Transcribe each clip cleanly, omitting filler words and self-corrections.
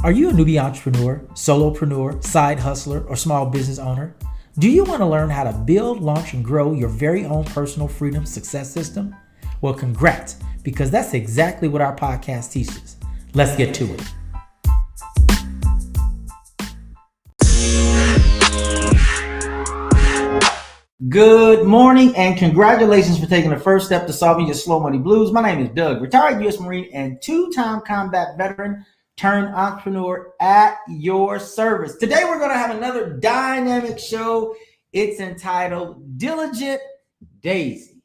Are you a newbie entrepreneur, solopreneur, side hustler, or small business owner? Do you want to learn how to build, launch, and grow your very own personal freedom success system? Well, congrats, because that's exactly what our podcast teaches. Let's get to it. Good morning and congratulations for taking the first step to solving your slow money blues. My name is Doug, retired U.S. Marine and two-time combat veteran turned entrepreneur at your service. Today we're going to have another dynamic show. It's entitled Diligent Daisy.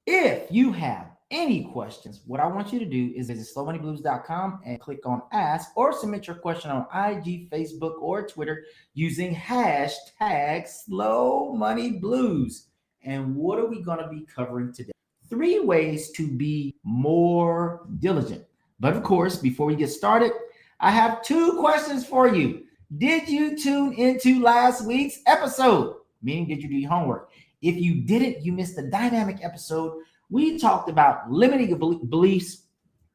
If you have any questions, what I want you to do is visit slowmoneyblues.com and click on ask or submit your question on IG, Facebook, or Twitter using hashtag slowmoneyblues. And what are we going to be covering today? 3 ways to be more diligent. But of course, before we get started, I have 2 questions for you. Did you tune into last week's episode? Meaning, did you do your homework? If you didn't, you missed a dynamic episode. We talked about limiting beliefs,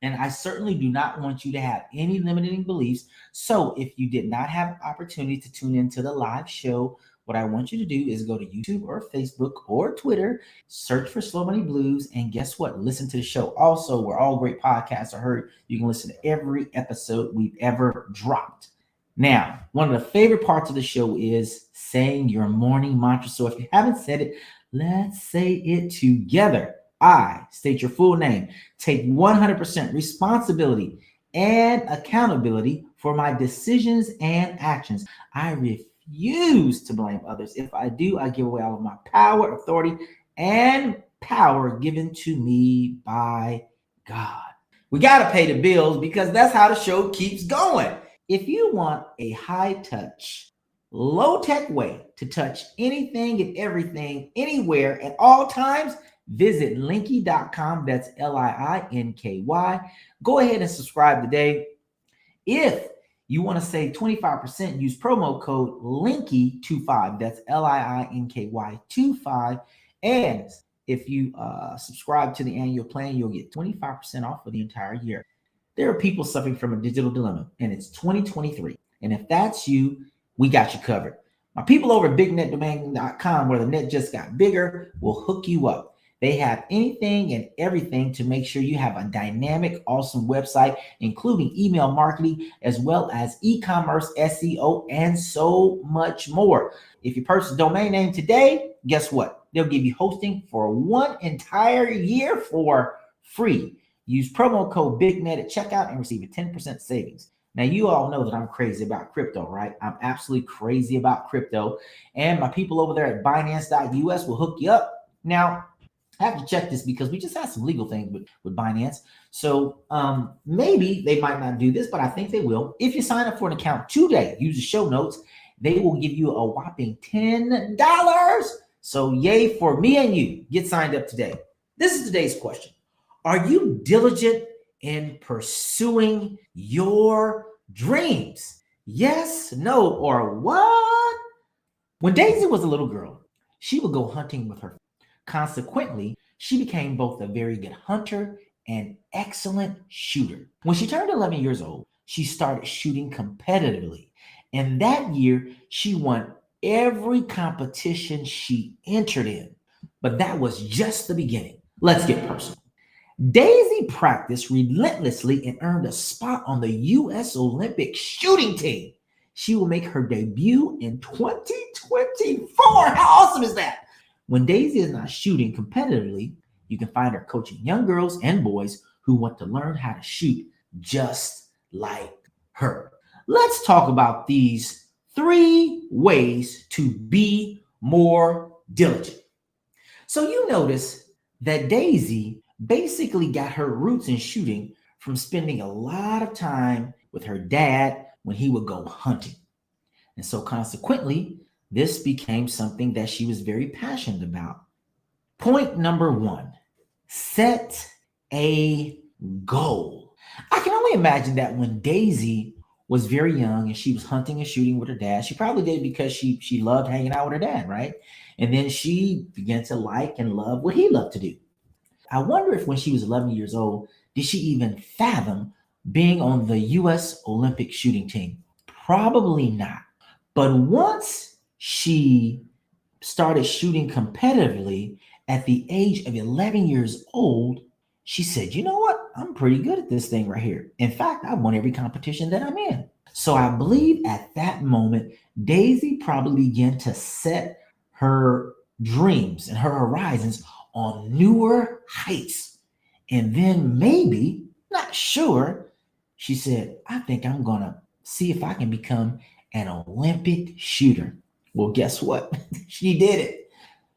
and I certainly do not want you to have any limiting beliefs. So if you did not have opportunity to tune into the live show, what I want you to do is go to YouTube or Facebook or Twitter, search for Slow Money Blues, and guess what? Listen to the show. Also, where all great podcasts are heard, you can listen to every episode we've ever dropped. Now, one of the favorite parts of the show is saying your morning mantra. So if you haven't said it, let's say it together. I state your full name, take 100% responsibility and accountability for my decisions and actions. I refuse to blame others. If I do, I give away all of my power, authority, and power given to me by God. We got to pay the bills because that's how the show keeps going. If you want a high-touch, low-tech way to touch anything and everything, anywhere, at all times, visit linky.com. That's Liinky. Go ahead and subscribe today. If you want to save 25%, use promo code LINKY25. That's Liinky25. And if you subscribe to the annual plan, you'll get 25% off for the entire year. There are people suffering from a digital dilemma, and it's 2023. And if that's you, we got you covered. My people over at bignetdomain.com, where the net just got bigger, will hook you up. They have anything and everything to make sure you have a dynamic, awesome website, including email marketing, as well as e-commerce, SEO, and so much more. If you purchase a domain name today, guess what? They'll give you hosting for 1 entire year for free. Use promo code BIGNET at checkout and receive a 10% savings. Now, you all know that I'm crazy about crypto, right? I'm absolutely crazy about crypto. And my people over there at Binance.us will hook you up. Now, I have to check this because we just had some legal things with Binance. So maybe they might not do this, but I think they will. If you sign up for an account today, use the show notes, they will give you a whopping $10. So yay for me and you. Get signed up today. This is today's question. Are you diligent in pursuing your dreams? Yes, no, or what? When Daisy was a little girl, she would go hunting with her. Consequently, she became both a very good hunter and excellent shooter. When she turned 11 years old, she started shooting competitively. And that year, she won every competition she entered in. But that was just the beginning. Let's get personal. Daisy practiced relentlessly and earned a spot on the U.S. Olympic shooting team. She will make her debut in 2024. How awesome is that? When Daisy is not shooting competitively, you can find her coaching young girls and boys who want to learn how to shoot just like her. Let's talk about these 3 ways to be more diligent. So you notice that Daisy basically got her roots in shooting from spending a lot of time with her dad when he would go hunting. And so consequently, this became something that she was very passionate about. Point number 1, set a goal. I can only imagine that when Daisy was very young and she was hunting and shooting with her dad, she probably did because she loved hanging out with her dad, right? And then she began to like and love what he loved to do. I wonder if when she was 11 years old, did she even fathom being on the US Olympic shooting team? Probably not. But once she started shooting competitively at the age of 11 years old, she said, you know what? I'm pretty good at this thing right here. In fact, I won every competition that I'm in. So I believe at that moment, Daisy probably began to set her dreams and her horizons on newer heights. And then maybe, not sure, she said, I think I'm going to see if I can become an Olympic shooter. Well, guess what? She did it.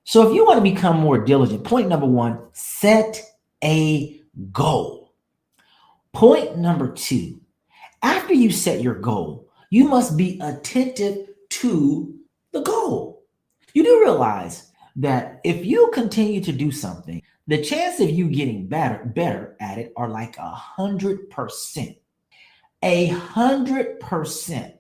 So if you want to become more diligent, point number one, set a goal. Point number two, after you set your goal, you must be attentive to the goal. You do realize that if you continue to do something, the chance of you getting better at it are like 100%. 100%.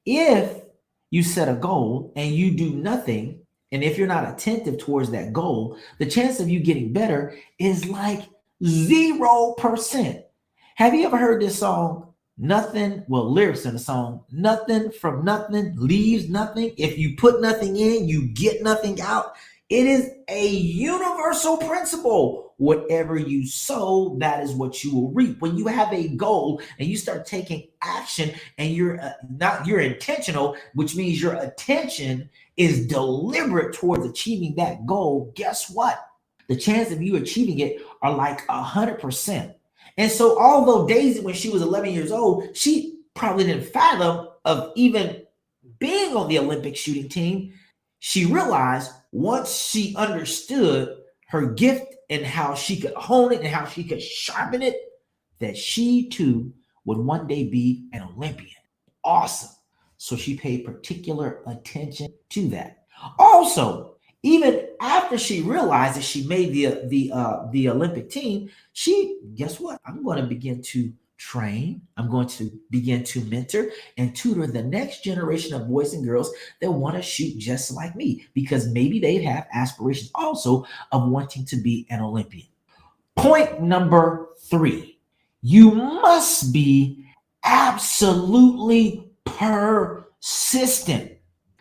If you set a goal and you do nothing, and if you're not attentive towards that goal, the chance of you getting better is like 0%. Have you ever heard this song? Nothing, well, lyrics in the song, nothing from nothing leaves nothing. If you put nothing in, you get nothing out. It is a universal principle. Whatever you sow, that is what you will reap. When you have a goal and you start taking action and you're intentional, which means your attention is deliberate towards achieving that goal, guess what? The chance of you achieving it are like 100%. And so although Daisy, when she was 11 years old, she probably didn't fathom of even being on the Olympic shooting team, she realized once she understood her gift and how she could hone it and how she could sharpen it, that she too would one day be an Olympian. Awesome. So she paid particular attention to that. Also, even after she realized that she made the Olympic team, she, guess what? I'm going to begin to train. I'm going to begin to mentor and tutor the next generation of boys and girls that want to shoot just like me, because maybe they'd have aspirations also of wanting to be an Olympian. Point number three, you must be absolutely persistent.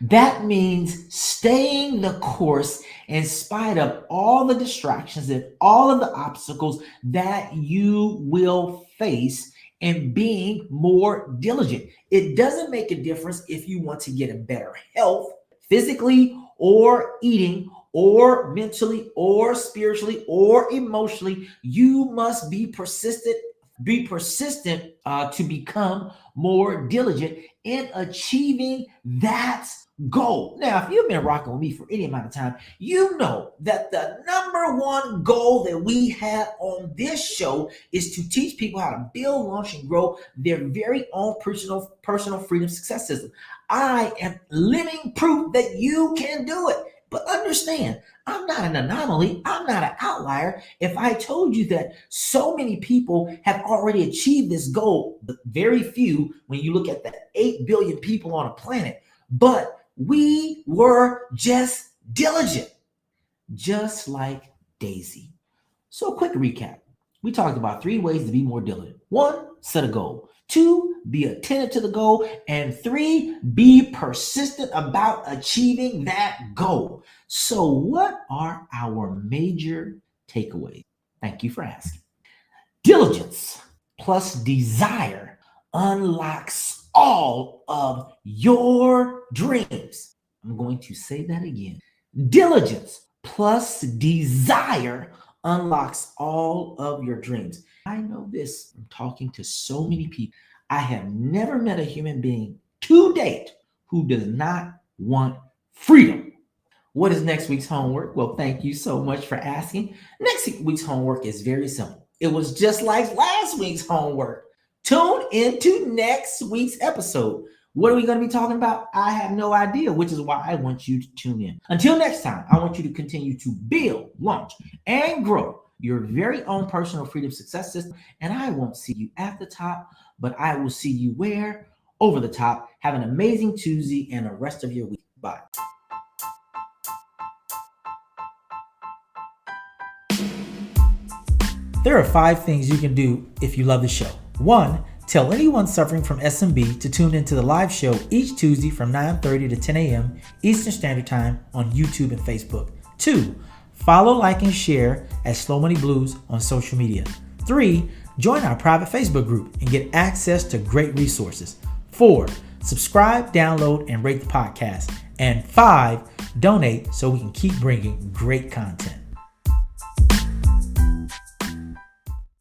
That means staying the course in spite of all the distractions and all of the obstacles that you will face, and being more diligent. It doesn't make a difference if you want to get a better health physically or eating or mentally or spiritually or emotionally. You must be persistent. Be persistent to become more diligent in achieving that goal. Now, if you've been rocking with me for any amount of time, you know that the number one goal that we have on this show is to teach people how to build, launch, and grow their very own personal freedom success system. I am living proof that you can do it. But understand, I'm not an anomaly. I'm not an outlier. If I told you that so many people have already achieved this goal, but very few when you look at the 8 billion people on a planet, but we were just diligent, just like Daisy. So a quick recap. We talked about 3 ways to be more diligent. 1, set a goal. 2, be attentive to the goal. And 3, be persistent about achieving that goal. So what are our major takeaways? Thank you for asking. Diligence plus desire unlocks all of your dreams. I'm going to say that again. Diligence plus desire unlocks all of your dreams. I know this from talking to so many people. I have never met a human being to date who does not want freedom. What is next week's homework? Well, thank you so much for asking. Next week's homework is very simple. It was just like last week's homework. Tune into next week's episode. What are we going to be talking about? I have no idea, which is why I want you to tune in. Until next time, I want you to continue to build, launch, and grow your very own personal freedom success system. And I won't see you at the top, but I will see you where? Over the top. Have an amazing Tuesday and the rest of your week. Bye. There are 5 things you can do if you love the show. 1, Tell anyone suffering from SMB to tune into the live show each Tuesday from 9:30 to 10 a.m. Eastern Standard Time on YouTube and Facebook. 2. Follow, like, and share at Slow Money Blues on social media. 3. Join our private Facebook group and get access to great resources. 4. Subscribe, download, and rate the podcast. And 5. Donate so we can keep bringing great content.